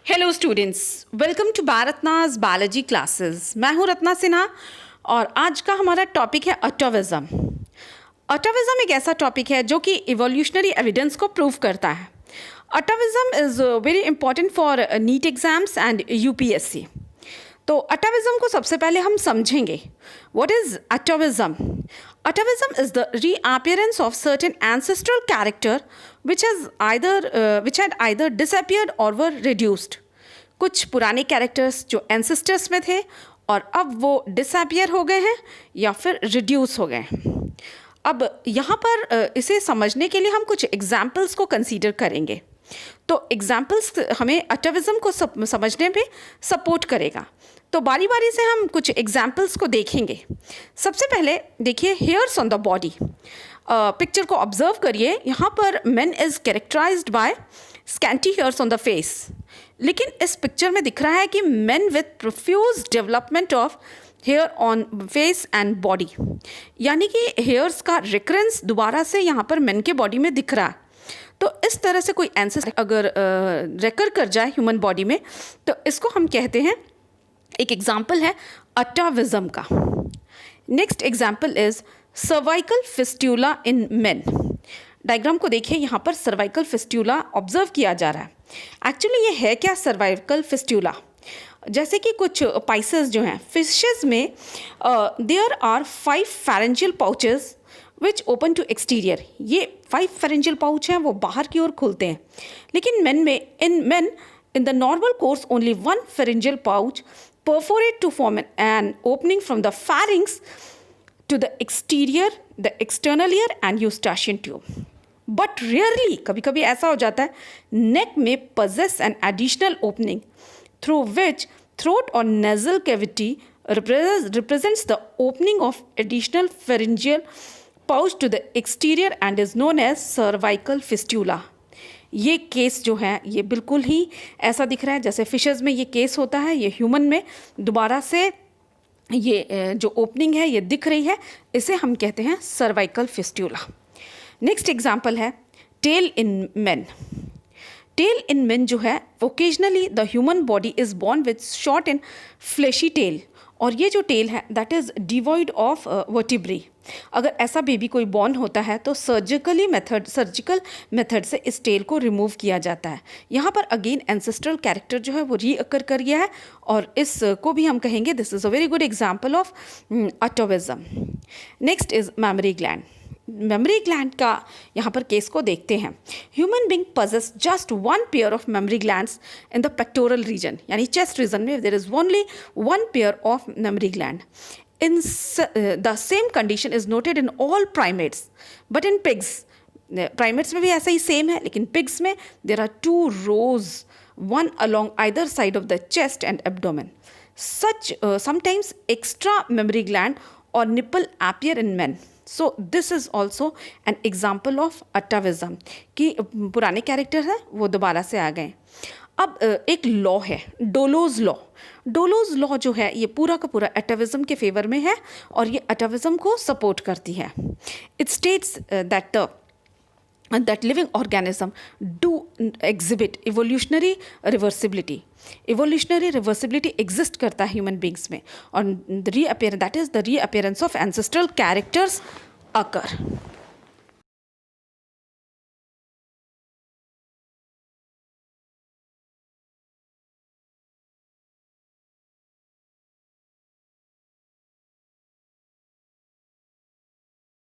Hello students, welcome to भारतनाज biology classes. मैं हूं रत्ना सिन्हा और आज का हमारा टॉपिक है अटोविज्म। अटोविज्म एक ऐसा टॉपिक है जो कि इवोल्यूशनरी एविडेंस को प्रूव करता है। Atavism is very important for NEET exams and UPSC. तो अटोविज्म को सबसे पहले हम समझेंगे। What is atavism? Atavism is the reappearance of certain ancestral character which had either disappeared or were reduced. कुछ पुराने कैरेक्टर्स जो एंसेस्टर्स में थे और अब वो डिसअपियर हो गए हैं या फिर रिड्यूस हो गए हैं। अब यहाँ पर इसे समझने के लिए हम कुछ एग्जाम्पल्स को कंसीडर करेंगे। तो एग्जाम्पल्स हमें अटोविज्म को समझने में सपोर्ट करेगा। तो बारी बारी से हम कुछ एग्जाम्पल्स को देखेंगे। सबसे पहले देखिए hairs on the body. Picture को ऑब्जर्व करिए। यहाँ पर man is characterized by scanty hairs on the face, लेकिन इस पिक्चर में दिख रहा है कि man with profuse development of hair on face and body, यानी कि हेयर्स का रिकरेंस दोबारा से यहाँ पर मैन के बॉडी में दिख रहा है। तो इस तरह से कोई एंसेस्टर अगर रेकर कर जाए ह्यूमन बॉडी में तो इसको हम कहते हैं, एक एग्जाम्पल है अटोविज्म का। Next example is cervical fistula in main. Diagram को देखिए, यहाँ पर सर्वाइकल फिस्टूला ऑब्जर्व किया जा रहा है। एक्चुअली ये है क्या सर्वाइकल फिस्टूला? जैसे कि कुछ पाइसेस जो हैं फिशेस में, there are 5 pharyngeal pouches which open to exterior. ये 5 फेरेंजियल पाउच हैं, वो बाहर की ओर खुलते हैं। लेकिन main in the normal course only one pharyngeal pouch perforate to form an opening from the pharynx to the exterior, the external ear and eustachian tube. But rarely, कभी कभी ऐसा हो जाता है, neck may possess an additional opening through which throat or nasal cavity represents the opening of additional pharyngeal pouch to the exterior and is known as cervical fistula. ये case जो है ये बिल्कुल ही ऐसा दिख रहा है जैसे फिशेस में ये केस होता है, ये ह्यूमन में दोबारा से ये जो ओपनिंग है ये दिख रही है, इसे हम कहते हैं सर्वाइकल फिस्टूला। नेक्स्ट एग्जांपल है tail in men. Tail in men जो है, occasionally the human body is born with short and fleshy tail, और ये जो टेल है that is devoid of vertebrae. अगर ऐसा बेबी कोई बॉर्न होता है तो सर्जिकल मेथड से इस टेल को रिमूव किया जाता है। यहाँ पर अगेन एंसेस्ट्रल कैरेक्टर जो है वो रीअकर कर गया है और इसको भी हम कहेंगे this is a very good example of atavism. Next is mammary gland. Mammary gland का यहाँ पर केस को देखते हैं। Human being possess just 1 pair of mammary glands in the pectoral region, यानी चेस्ट रीजन में there is only 1 pair of mammary gland. In the same condition is noted in all primates, but in pigs, primates में भी ऐसा ही same है, लेकिन pigs में there are 2 rows, one along either side of the chest and abdomen. Such sometimes extra mammary gland or nipple appear in men. So this is also an example of atavism कि पुराने character है वो दोबारा से आ गए। अब एक law है डोलोज लॉ। डोलोज लॉ जो है ये पूरा का पूरा अटोविज्म के फेवर में है और ये अटोविज्म को सपोर्ट करती है। It states that living organism do exhibit evolutionary reversibility. Evolutionary reversibility exist करता है human beings में, और the reappearance, that is the reappearance of ancestral characters occur.